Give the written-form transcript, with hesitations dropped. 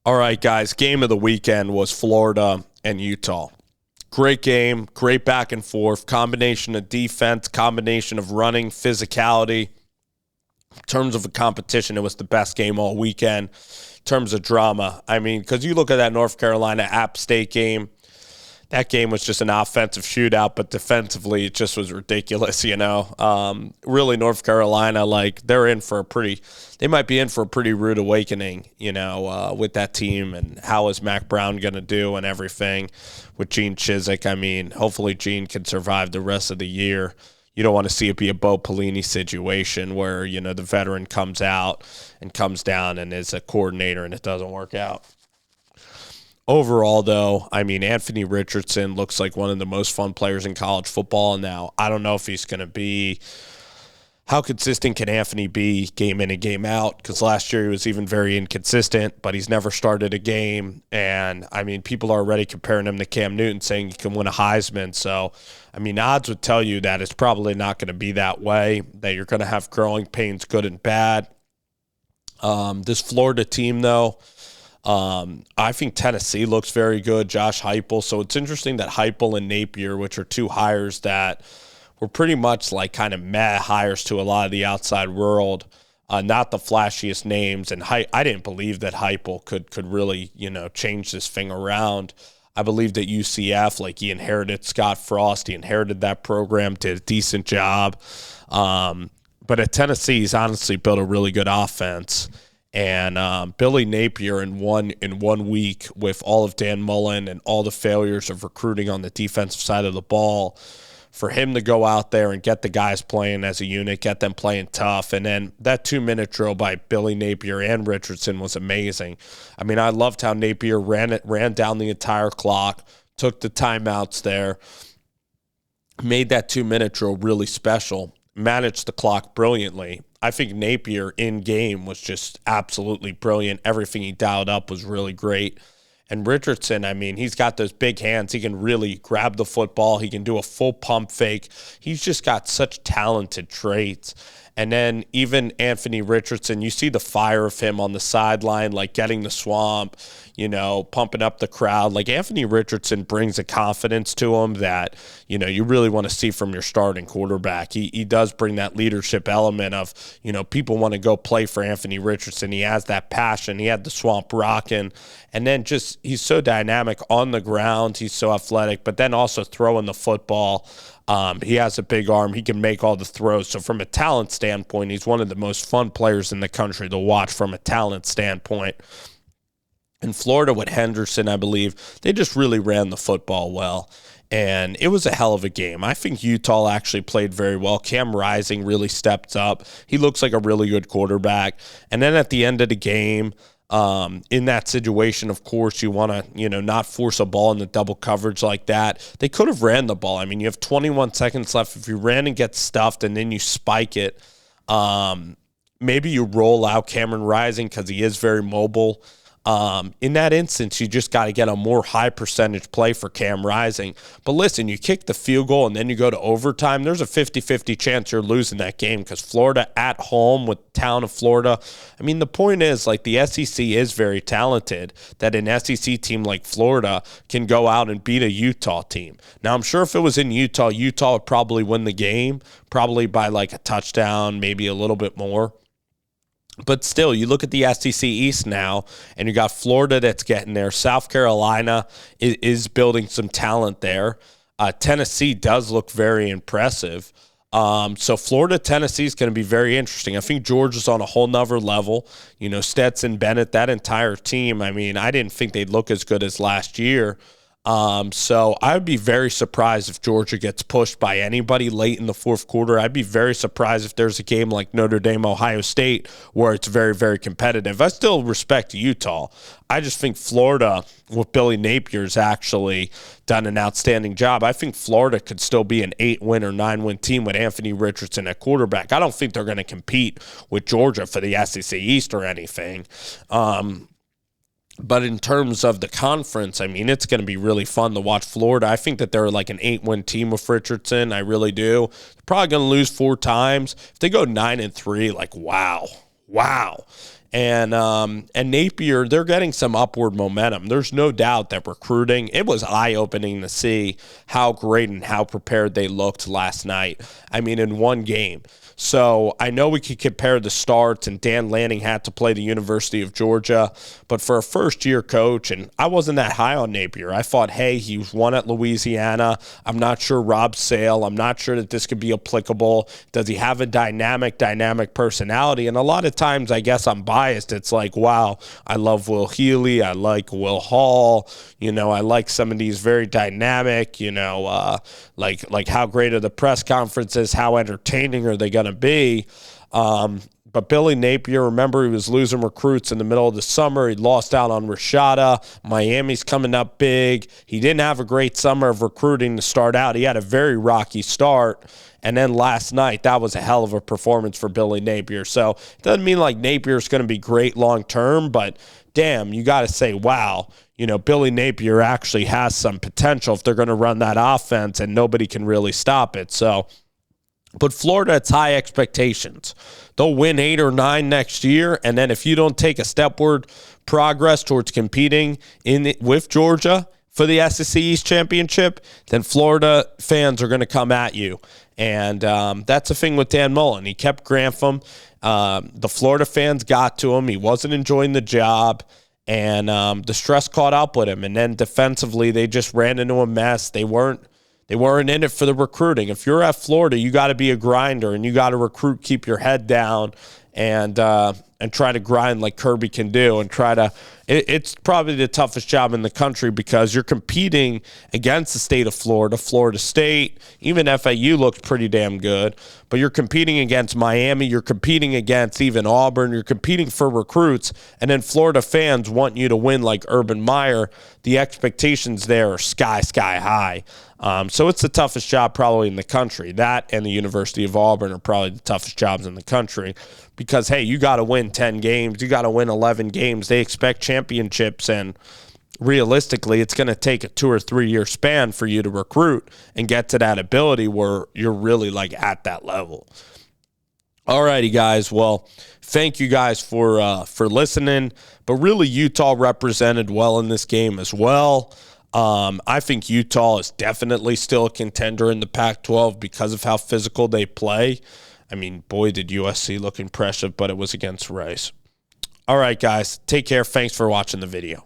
All right, guys, game of the weekend was Florida and Utah. Great game, great back and forth, combination of defense, combination of running, physicality. In terms of a competition, it was the best game all weekend. In terms of drama, I mean, because you look at that North Carolina App State game, that game was just an offensive shootout, but defensively it just was ridiculous, Really, North Carolina, they might be in for a pretty rude awakening, with that team, and how is Mac Brown going to do and everything with Gene Chizik. I mean, hopefully Gene can survive the rest of the year. You don't want to see it be a Bo Pelini situation where, the veteran comes out and comes down and is a coordinator and it doesn't work out. Overall, though, I mean, Anthony Richardson looks like one of the most fun players in college football. Now, I don't know if he's going to be – how consistent can Anthony be game in and game out? Because last year he was even very inconsistent, but he's never started a game. And, I mean, people are already comparing him to Cam Newton, saying he can win a Heisman. So, I mean, odds would tell you that it's probably not going to be that way, that you're going to have growing pains, good and bad. This Florida team, though – I think Tennessee looks very good, Josh Heupel. So it's interesting that Heupel and Napier, which are two hires that were pretty much like kind of meh hires to a lot of the outside world, not the flashiest names. And I didn't believe that Heupel could really, change this thing around. I believe that UCF, he inherited Scott Frost. He inherited that program, did a decent job. But at Tennessee, he's honestly built a really good offense. And Billy Napier in one week, with all of Dan Mullen and all the failures of recruiting on the defensive side of the ball, for him to go out there and get the guys playing as a unit, get them playing tough. And then that 2-minute drill by Billy Napier and Richardson was amazing. I mean, I loved how Napier ran down the entire clock, took the timeouts there, made that 2-minute drill really special, managed the clock brilliantly. I think Napier in game was just absolutely brilliant. Everything he dialed up was really great. And Richardson, I mean, he's got those big hands. He can really grab the football. He can do a full pump fake. He's just got such talented traits. And then even Anthony Richardson, you see the fire of him on the sideline, getting the swamp, pumping up the crowd. Anthony Richardson brings a confidence to him that, you really want to see from your starting quarterback. He does bring that leadership element of, people want to go play for Anthony Richardson. He has that passion. He had the swamp rocking. And then he's so dynamic on the ground. He's so athletic, but then also throwing the football. He has a big arm. He can make all the throws. So from a talent standpoint, he's one of the most fun players in the country to watch from a talent standpoint. In Florida with Henderson, I believe, they just really ran the football well. And it was a hell of a game. I think Utah actually played very well. Cam Rising really stepped up. He looks like a really good quarterback. And then at the end of the game, in that situation, of course, you want to, not force a ball into double coverage like that. They could have ran the ball. I mean, you have 21 seconds left. If you ran and get stuffed and then you spike it, maybe you roll out Cameron Rising because he is very mobile. In that instance, you just got to get a more high percentage play for Cam Rising. But listen, you kick the field goal and then you go to overtime, there's a 50-50 chance you're losing that game because Florida at home with town of Florida. I mean, the point is, the SEC is very talented, that an SEC team like Florida can go out and beat a Utah team. Now, I'm sure if it was in Utah would probably win the game, probably by a touchdown, maybe a little bit more. But still, you look at the SEC East now, and you got Florida that's getting there. South Carolina is building some talent there. Tennessee does look very impressive. So Florida, Tennessee is going to be very interesting. I think Georgia's on a whole nother level. Stetson Bennett, that entire team, I mean, I didn't think they'd look as good as last year. So I would be very surprised if Georgia gets pushed by anybody late in the fourth quarter. I'd be very surprised if there's a game like Notre Dame, Ohio State, where it's very, very competitive. I still respect Utah. I just think Florida, with Billy Napier's actually done an outstanding job. I think Florida could still be an 8-win or 9-win team with Anthony Richardson at quarterback. I don't think they're going to compete with Georgia for the SEC East or anything. But in terms of the conference, I mean, it's going to be really fun to watch Florida. I think that they're an 8-win team with Richardson. I really do. They're probably going to lose 4 times. If they go 9-3, wow. And Napier, they're getting some upward momentum. There's no doubt that recruiting, it was eye-opening to see how great and how prepared they looked last night. I mean, in one game. So I know we could compare the starts, and Dan Lanning had to play the University of Georgia, but for a first-year coach, and I wasn't that high on Napier. I thought, hey, he was one at Louisiana. I'm not sure Rob Sale. I'm not sure that this could be applicable. Does he have a dynamic personality? And a lot of times, I guess I'm biased. It's like, wow, I love Will Healy. I like Will Hall. I like some of these very dynamic, like how great are the press conferences? How entertaining are they going to be? But Billy Napier, remember, he was losing recruits in the middle of the summer. He lost out on Rashada. Miami's coming up big. He didn't have a great summer of recruiting to start out. He had a very rocky start. And then last night, that was a hell of a performance for Billy Napier. So it doesn't mean like Napier's going to be great long term, but damn, you got to say, wow, Billy Napier actually has some potential if they're going to run that offense, and nobody can really stop it. So, but Florida, it's high expectations. They'll win 8 or 9 next year, and then if you don't take a stepward progress towards competing with Georgia for the SEC East Championship, then Florida fans are going to come at you. And that's the thing with Dan Mullen. He kept Grantham. The Florida fans got to him. He wasn't enjoying the job, and the stress caught up with him. And then defensively, they just ran into a mess. They weren't in it for the recruiting. If you're at Florida, you got to be a grinder, and you got to recruit, keep your head down, and try to grind like Kirby can do, and try to. It's probably the toughest job in the country because you're competing against the state of Florida, Florida State, even FAU looks pretty damn good, but you're competing against Miami, you're competing against even Auburn, you're competing for recruits, and then Florida fans want you to win like Urban Meyer. The expectations there are sky high. So it's the toughest job probably in the country. That and the University of Auburn are probably the toughest jobs in the country because, hey, you got to win 10 games. You got to win 11 games. They expect championships, and realistically, it's going to take a 2 or 3 year span for you to recruit and get to that ability where you're really like at that level. All righty, guys. Well, thank you guys for listening. But really, Utah represented well in this game as well. I think Utah is definitely still a contender in the Pac-12 because of how physical they play. I mean, boy, did USC look impressive, but it was against Rice. All right, guys. Take care. Thanks for watching the video.